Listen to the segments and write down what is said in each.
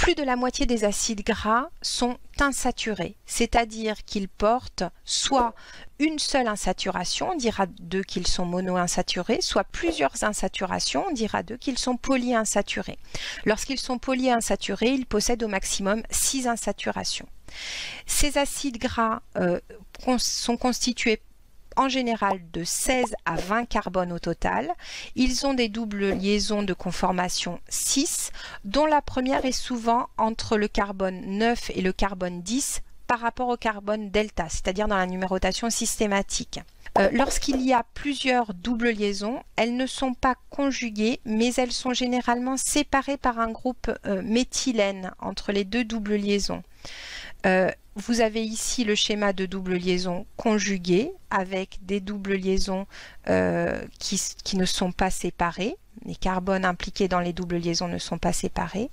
Plus de la moitié des acides gras sont insaturés, c'est-à-dire qu'ils portent soit une seule insaturation, on dira d'eux qu'ils sont monoinsaturés, soit plusieurs insaturations, on dira d'eux qu'ils sont polyinsaturés. Lorsqu'ils sont polyinsaturés, ils possèdent au maximum 6 insaturations. Ces acides gras sont constitués en général de 16 à 20 carbones au total. Ils ont des doubles liaisons de conformation 6, dont la première est souvent entre le carbone 9 et le carbone 10 par rapport au carbone delta, c'est-à-dire dans la numérotation systématique. Lorsqu'il y a plusieurs doubles liaisons, elles ne sont pas conjuguées, mais elles sont généralement séparées par un groupe méthylène entre les deux doubles liaisons. Vous avez ici le schéma de double liaison conjuguée avec des doubles liaisons qui ne sont pas séparées. Les carbones impliqués dans les doubles liaisons ne sont pas séparés.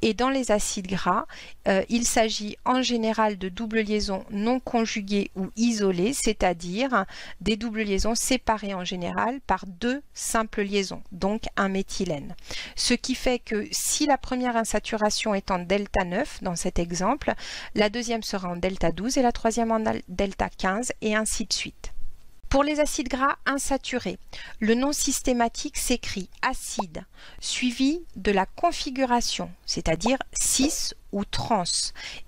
Et dans les acides gras, il s'agit en général de doubles liaisons non conjuguées ou isolées, c'est-à-dire des doubles liaisons séparées en général par 2 simples liaisons, donc un méthylène. Ce qui fait que si la première insaturation est en delta 9 dans cet exemple, la deuxième sera en delta 12 et la troisième en delta 15 et ainsi de suite. Pour les acides gras insaturés, le nom systématique s'écrit acide, suivi de la configuration, c'est-à-dire cis ou trans,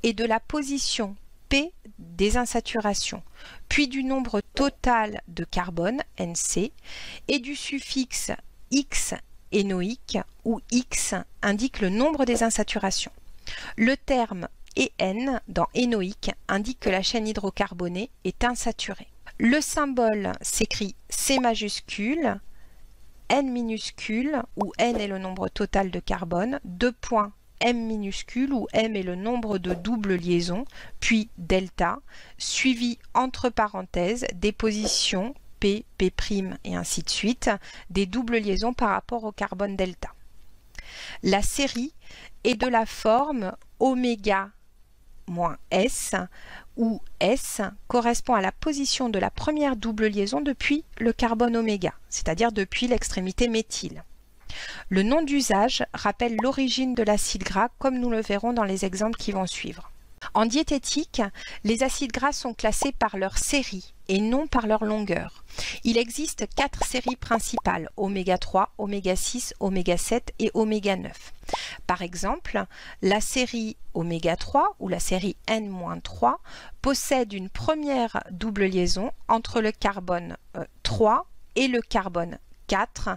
et de la position P des insaturations, puis du nombre total de carbone, NC, et du suffixe X énoïque, où X indique le nombre des insaturations. Le terme EN dans énoïque indique que la chaîne hydrocarbonée est insaturée. Le symbole s'écrit C majuscule, N minuscule, où N est le nombre total de carbone, 2 points M minuscule, où M est le nombre de doubles liaisons, puis delta, suivi entre parenthèses des positions P, P' et ainsi de suite, des doubles liaisons par rapport au carbone delta. La série est de la forme oméga moins S, où S correspond à la position de la première double liaison depuis le carbone oméga, c'est-à-dire depuis l'extrémité méthyle. Le nom d'usage rappelle l'origine de l'acide gras, comme nous le verrons dans les exemples qui vont suivre. En diététique, les acides gras sont classés par leur série et non par leur longueur. Il existe 4 séries principales, oméga 3, oméga 6, oméga 7 et oméga 9. Par exemple, la série oméga 3 ou la série N-3 possède une première double liaison entre le carbone 3 et le carbone 4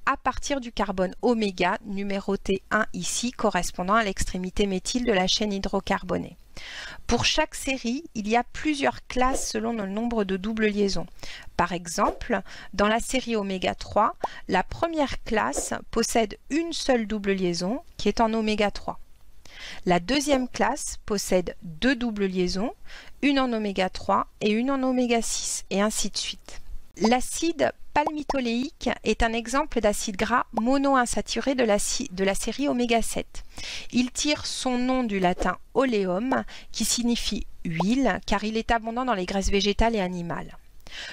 à partir du carbone oméga numéroté 1 ici correspondant à l'extrémité méthyle de la chaîne hydrocarbonée. Pour chaque série, il y a plusieurs classes selon le nombre de doubles liaisons. Par exemple, dans la série oméga 3, la première classe possède une seule double liaison qui est en oméga 3. La deuxième classe possède 2 doubles liaisons, une en oméga 3 et une en oméga 6, et ainsi de suite. L'acide palmitoléique est un exemple d'acide gras monoinsaturé de la série oméga 7. Il tire son nom du latin oleum qui signifie huile car il est abondant dans les graisses végétales et animales.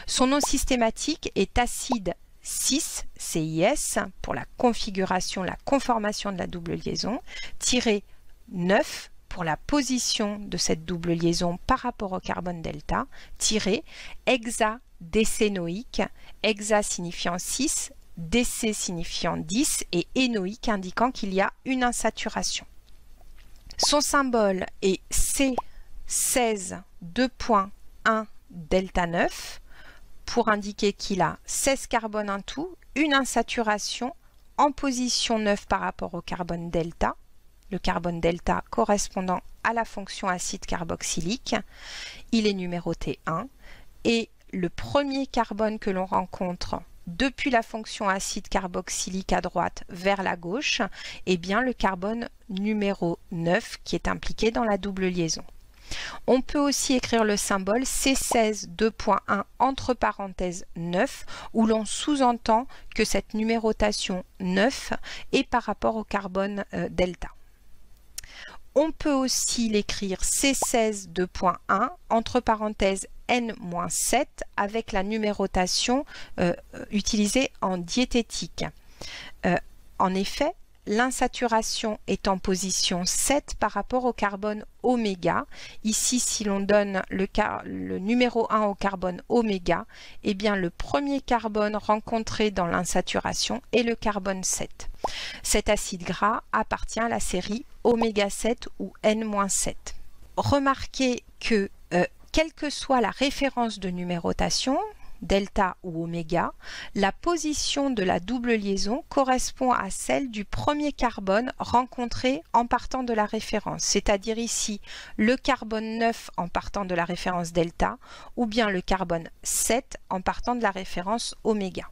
Son nom systématique est acide cis, CIS, pour la configuration, la conformation de la double liaison, tiré 9 pour la position de cette double liaison par rapport au carbone delta, tiré hexadécénoïque, hexa signifiant 6, décé signifiant 10 et énoïque indiquant qu'il y a une insaturation. Son symbole est C16 2.1 delta 9 pour indiquer qu'il a 16 carbones en tout, une insaturation en position 9 par rapport au carbone delta, le carbone delta correspondant à la fonction acide carboxylique. Il est numéroté 1 et le premier carbone que l'on rencontre depuis la fonction acide carboxylique à droite vers la gauche est bien le carbone numéro 9 qui est impliqué dans la double liaison. On peut aussi écrire le symbole C16 2.1 entre parenthèses 9 où l'on sous-entend que cette numérotation 9 est par rapport au carbone delta. On peut aussi l'écrire C16 2.1 entre parenthèses N-7 avec la numérotation utilisée en diététique. En effet, l'insaturation est en position 7 par rapport au carbone oméga. Ici, si l'on donne le numéro 1 au carbone oméga, eh bien le premier carbone rencontré dans l'insaturation est le carbone 7. Cet acide gras appartient à la série oméga 7 ou N-7. Remarquez que quelle que soit la référence de numérotation, delta ou oméga, la position de la double liaison correspond à celle du premier carbone rencontré en partant de la référence, c'est-à-dire ici le carbone 9 en partant de la référence delta ou bien le carbone 7 en partant de la référence oméga.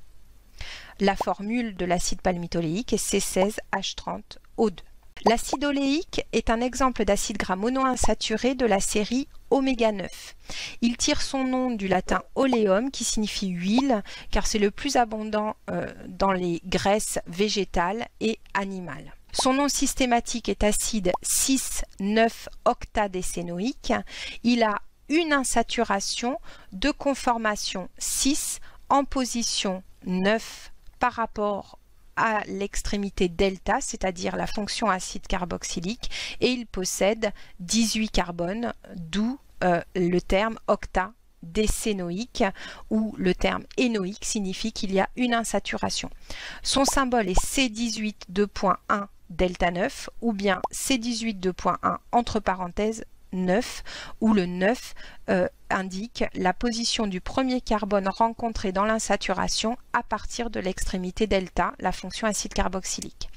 La formule de l'acide palmitoléique est C16H30O2. L'acide oléique est un exemple d'acide gras monoinsaturé de la série oméga 9. Il tire son nom du latin oleum qui signifie huile car c'est le plus abondant dans les graisses végétales et animales. Son nom systématique est acide 6,9-octadécénoïque. Il a une insaturation de conformation 6 en position 9 par rapport à l'extrémité delta, c'est-à-dire la fonction acide carboxylique, et il possède 18 carbones, d'où le terme octadécénoïque, ou le terme énoïque signifie qu'il y a une insaturation. Son symbole est C18,2.1 delta 9, ou bien C18,2.1 entre parenthèses 9, où le 9 indique la position du premier carbone rencontré dans l'insaturation à partir de l'extrémité delta, la fonction acide carboxylique.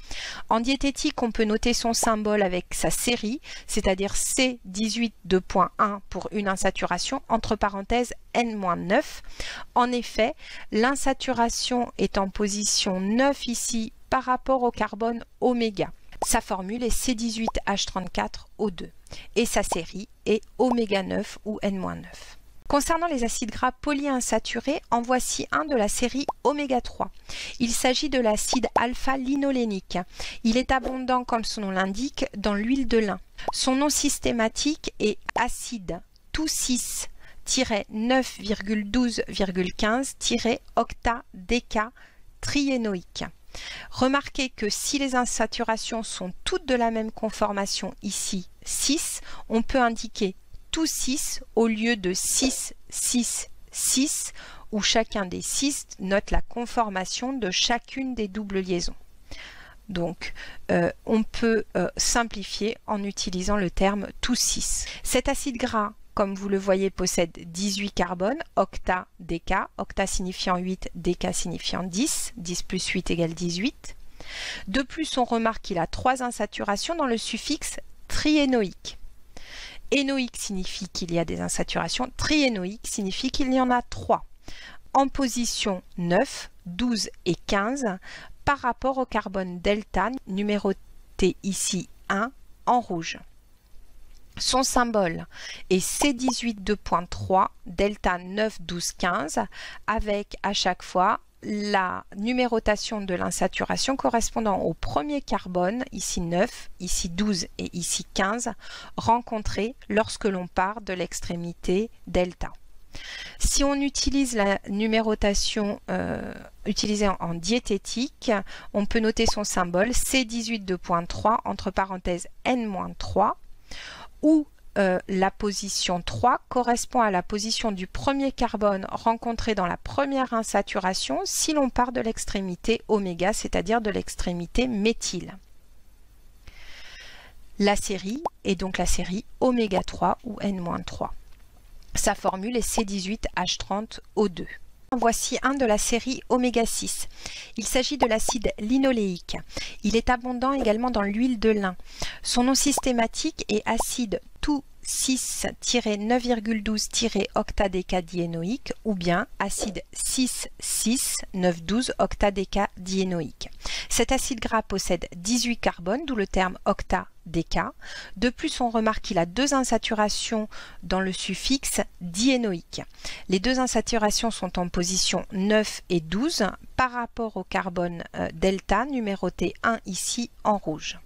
En diététique, on peut noter son symbole avec sa série, c'est-à-dire C18,2.1 pour une insaturation, entre parenthèses N-9. En effet, l'insaturation est en position 9 ici par rapport au carbone oméga. Sa formule est C18H34O2 et sa série est oméga 9 ou N-9. Concernant les acides gras polyinsaturés, en voici un de la série oméga 3. Il s'agit de l'acide alpha-linolénique. Il est abondant, comme son nom l'indique, dans l'huile de lin. Son nom systématique est acide tout-6-9,12,15-octadécatriénoïque. Remarquez que si les insaturations sont toutes de la même conformation, ici 6, on peut indiquer tout 6 au lieu de 6, 6, 6, où chacun des 6 note la conformation de chacune des doubles liaisons. Donc, on peut simplifier en utilisant le terme tout 6. Cet acide gras, comme vous le voyez, possède 18 carbones, octa, déca, octa signifiant 8, déca signifiant 10, 10 plus 8 égale 18. De plus, on remarque qu'il a 3 insaturations dans le suffixe triénoïque. Énoïque signifie qu'il y a des insaturations, triénoïque signifie qu'il y en a 3, en position 9, 12 et 15 par rapport au carbone delta, numéroté ici 1 en rouge. Son symbole est C18,2.3 delta 9, 12, 15 avec à chaque fois la numérotation de l'insaturation correspondant au premier carbone, ici 9, ici 12 et ici 15, rencontré lorsque l'on part de l'extrémité delta. Si on utilise la numérotation utilisée en diététique, on peut noter son symbole C18,2.3 entre parenthèses N-3, où la position 3 correspond à la position du premier carbone rencontré dans la première insaturation si l'on part de l'extrémité oméga, c'est-à-dire de l'extrémité méthyle. La série est donc la série oméga 3 ou N-3. Sa formule est C18H30O2. Voici un de la série oméga 6. Il s'agit de l'acide linoléique. Il est abondant également dans l'huile de lin. Son nom systématique est acide tout 6-9,12-octadécadiénoïque ou bien acide 6,6,9,12-octadécadiénoïque. Cet acide gras possède 18 carbones, d'où le terme octadéca. De plus, on remarque qu'il a 2 insaturations dans le suffixe diénoïque. Les 2 insaturations sont en position 9 et 12 par rapport au carbone delta, numéroté 1 ici en rouge.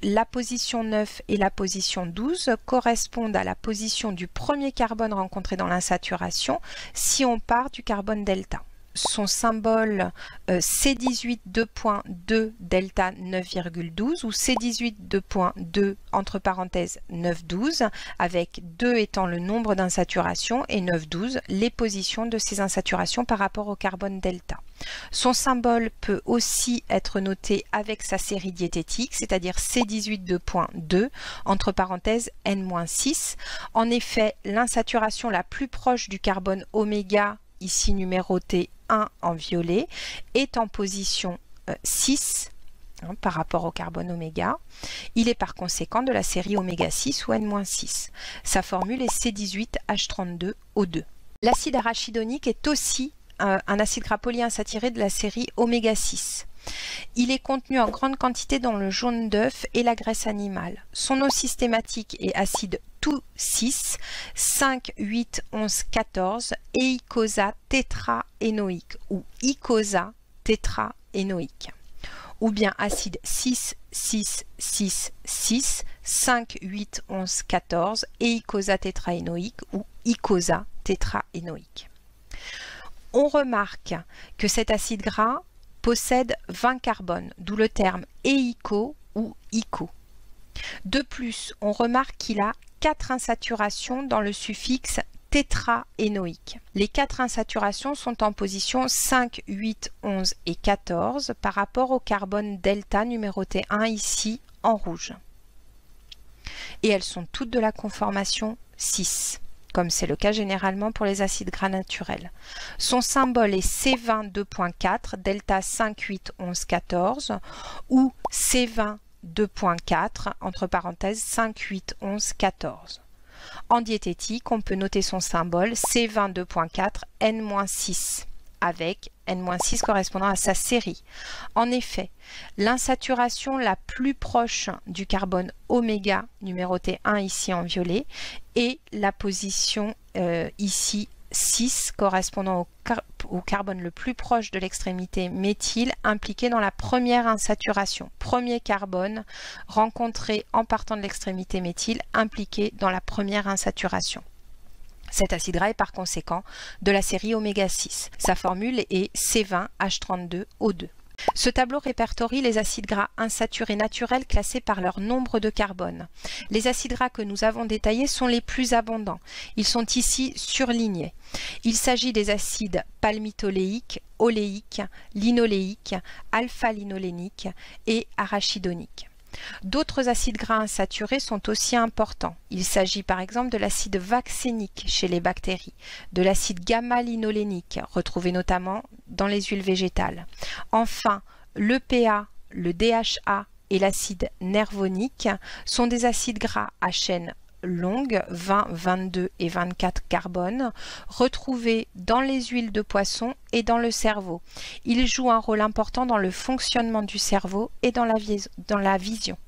La position 9 et la position 12 correspondent à la position du premier carbone rencontré dans l'insaturation si on part du carbone delta. son symbole C18 2.2 delta 9,12 ou C18 2.2 entre parenthèses 9,12 avec 2 étant le nombre d'insaturations et 9,12 les positions de ces insaturations par rapport au carbone delta. Son symbole peut aussi être noté avec sa série diététique, c'est-à-dire C18 2.2 entre parenthèses N-6. En effet, l'insaturation la plus proche du carbone oméga, ici numéroté 1 en violet, est en position 6 par rapport au carbone oméga. Il est par conséquent de la série oméga 6 ou N-6. Sa formule est C18H32O2. L'acide arachidonique est aussi un acide gras polyinsaturé de la série oméga 6. Il est contenu en grande quantité dans le jaune d'œuf et la graisse animale. Son eau systématique est acide tout-6, 5, 8, 11, 14, eicosa tétraénoïque ou icosa tétraénoïque. Ou bien acide 6, 6, 6, 6, 5, 8, 11, 14, eicosa tétraénoïque ou icosa tétraénoïque. On remarque que cet acide gras possède 20 carbones, d'où le terme éico ou ico. De plus, on remarque qu'il a 4 insaturations dans le suffixe tétraénoïque. Les 4 insaturations sont en position 5, 8, 11 et 14 par rapport au carbone delta numéroté 1 ici en rouge. Et elles sont toutes de la conformation 6. Comme c'est le cas généralement pour les acides gras naturels. Son symbole est C20 2.4, delta 5, 8, 11, 14, ou C20 2.4, entre parenthèses 5, 8, 11, 14. En diététique, on peut noter son symbole C20 2.4, N-6, avec N-6 correspondant à sa série. En effet, l'insaturation la plus proche du carbone oméga, numéroté 1 ici en violet, et la position ici 6 correspondant au carbone le plus proche de l'extrémité méthyle impliqué dans la première insaturation. Premier carbone rencontré en partant de l'extrémité méthyle impliqué dans la première insaturation. Cet acide gras est par conséquent de la série oméga 6. Sa formule est C20H32O2. Ce tableau répertorie les acides gras insaturés naturels classés par leur nombre de carbone. Les acides gras que nous avons détaillés sont les plus abondants. Ils sont ici surlignés. Il s'agit des acides palmitoléiques, oléiques, linoléiques, alpha-linoléniques et arachidoniques. D'autres acides gras insaturés sont aussi importants. Il s'agit par exemple de l'acide vaccénique chez les bactéries, de l'acide gamma-linolénique, retrouvé notamment dans les huiles végétales. Enfin, l'EPA, le DHA et l'acide nervonique sont des acides gras à chaîne longue, 20, 22 et 24 carbones, retrouvés dans les huiles de poisson et dans le cerveau. Ils jouent un rôle important dans le fonctionnement du cerveau et dans la vision.